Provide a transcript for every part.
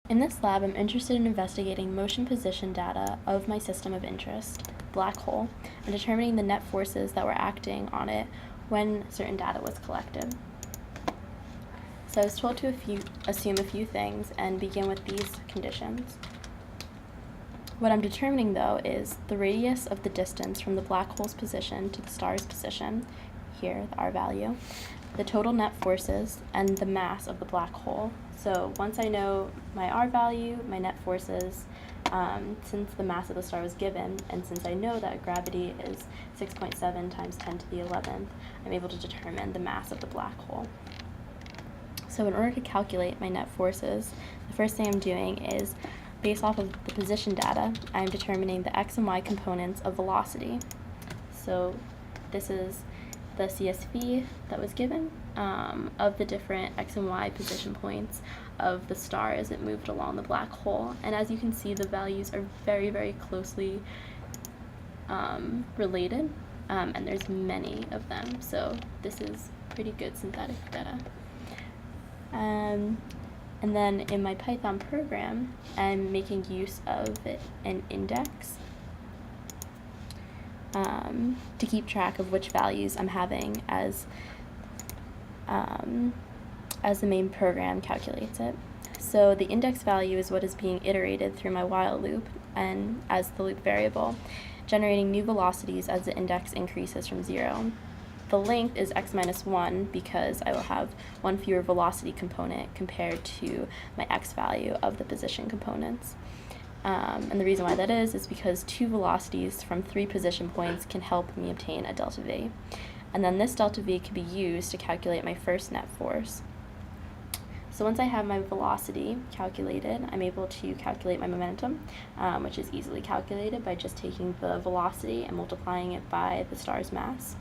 In this lab, I'm interested in investigating motion position data of my system of interest, black hole, and determining the net forces that were acting on it when certain data was collected. So I was told to assume a few things and begin with these conditions. What I'm determining, though, is the radius of the distance from the black hole's position to the star's position, here, the R value, the total net forces, and the mass of the black hole. So once I know my R value, my net forces, since the mass of the star was given, and since I know that gravity is 6.7 times 10 to the 11th, I'm able to determine the mass of the black hole. So in order to calculate my net forces, the first thing I'm doing is, based off of the position data, I'm determining the x and y components of velocity. So this is the CSV that was given of the different x and y position points of the star as it moved along the black hole. And as you can see, the values are very, very closely related, and there's many of them. So this is pretty good synthetic data. And then in my Python program, I'm making use of an index to keep track of which values I'm having as the main program calculates it. So the index value is what is being iterated through my while loop and as the loop variable, generating new velocities as the index increases from 0. The length is x minus 1 because I will have one fewer velocity component compared to my x value of the position components. And the reason why that is because 2 velocities from 3 position points can help me obtain a delta v. And then this delta v can be used to calculate my first net force. So once I have my velocity calculated, I'm able to calculate my momentum, which is easily calculated by just taking the velocity and multiplying it by the star's mass.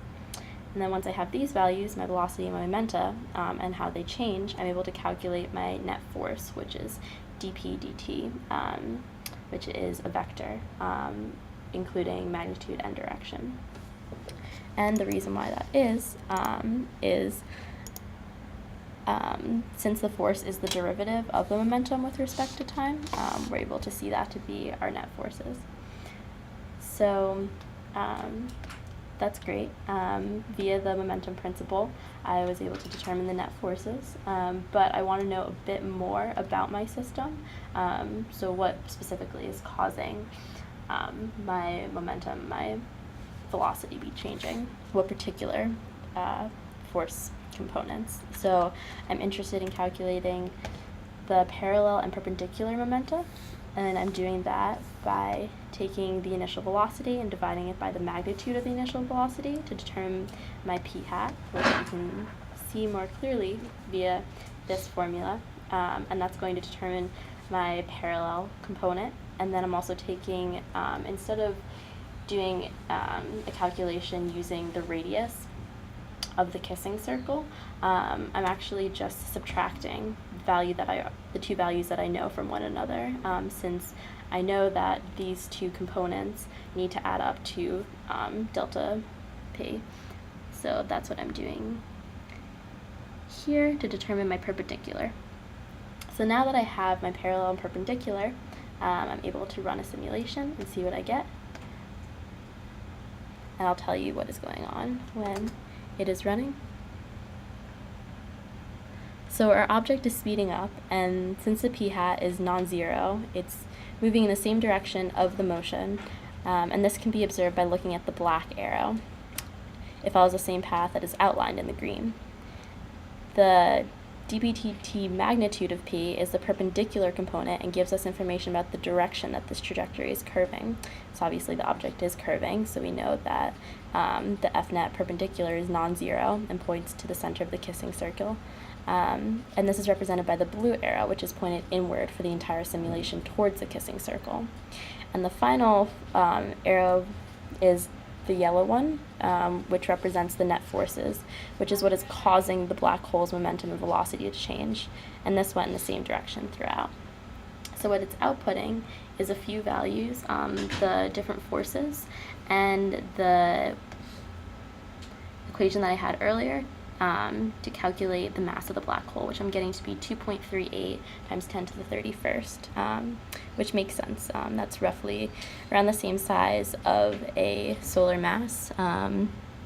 And then once I have these values, my velocity and my momenta, and how they change, I'm able to calculate my net force, which is dp dt, which is a vector, including magnitude and direction. And the reason why that is since the force is the derivative of the momentum with respect to time, we're able to see that to be our net forces. So that's great. Via the momentum principle, I was able to determine the net forces, but I want to know a bit more about my system. So what specifically is causing my momentum, my velocity be changing? What particular force components? So I'm interested in calculating the parallel and perpendicular momenta, and I'm doing that by taking the initial velocity and dividing it by the magnitude of the initial velocity to determine my p hat, which you can see more clearly via this formula, and that's going to determine my parallel component. And then I'm also taking, instead of doing a calculation using the radius of the kissing circle, I'm actually just subtracting the two values that I know from one another, since I know that these two components need to add up to delta p. So that's what I'm doing here to determine my perpendicular. So now that I have my parallel and perpendicular, I'm able to run a simulation and see what I get. And I'll tell you what is going on when it is running. So our object is speeding up, and since the p hat is non-zero, it's moving in the same direction of the motion, and this can be observed by looking at the black arrow. It follows the same path that is outlined in the green. The dpdt magnitude of p is the perpendicular component and gives us information about the direction that this trajectory is curving. So obviously the object is curving, so we know that the f-net perpendicular is non-zero and points to the center of the kissing circle. And this is represented by the blue arrow, which is pointed inward for the entire simulation towards the kissing circle. And the final arrow is the yellow one, which represents the net forces, which is what is causing the black hole's momentum and velocity to change. And this went in the same direction throughout. So what it's outputting is a few values, the different forces, and the equation that I had earlier to calculate the mass of the black hole, which I'm getting to be 2.38 times 10 to the 31st, which makes sense. That's roughly around the same size of a solar mass,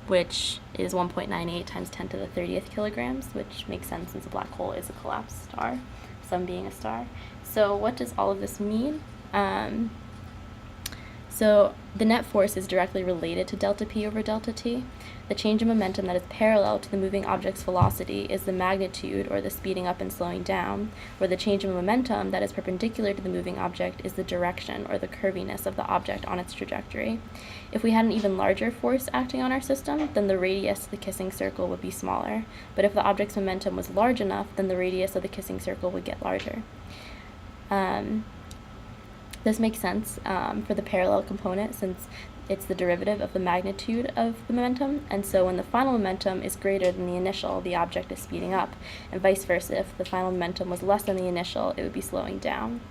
which is 1.98 times 10 to the 30th kilograms, which makes sense since a black hole is a collapsed star, Sun being a star. So what does all of this mean? So the net force is directly related to delta P over delta T. The change in momentum that is parallel to the moving object's velocity is the magnitude, or the speeding up and slowing down, where the change in momentum that is perpendicular to the moving object is the direction, or the curviness of the object on its trajectory. If we had an even larger force acting on our system, then the radius of the kissing circle would be smaller. But if the object's momentum was large enough, then the radius of the kissing circle would get larger. This makes sense for the parallel component, since it's the derivative of the magnitude of the momentum, and so when the final momentum is greater than the initial, the object is speeding up, and vice versa. If the final momentum was less than the initial, it would be slowing down.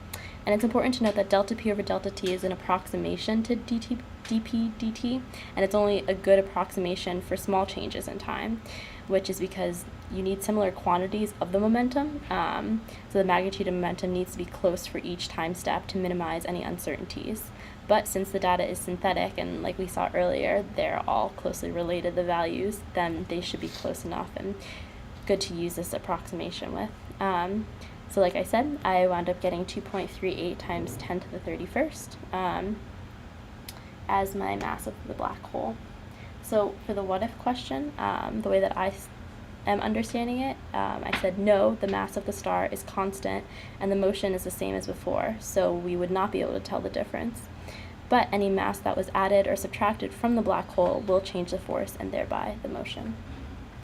And it's important to note that delta P over delta T is an approximation to dp dt, and it's only a good approximation for small changes in time, which is because you need similar quantities of the momentum, so the magnitude of momentum needs to be close for each time step to minimize any uncertainties. But since the data is synthetic, and like we saw earlier, they're all closely related, the values, then they should be close enough and good to use this approximation with. So like I said, I wound up getting 2.38 times 10 to the 31st as my mass of the black hole. So for the what if question, the way that I am understanding it, I said no, the mass of the star is constant and the motion is the same as before, so we would not be able to tell the difference. But any mass that was added or subtracted from the black hole will change the force and thereby the motion.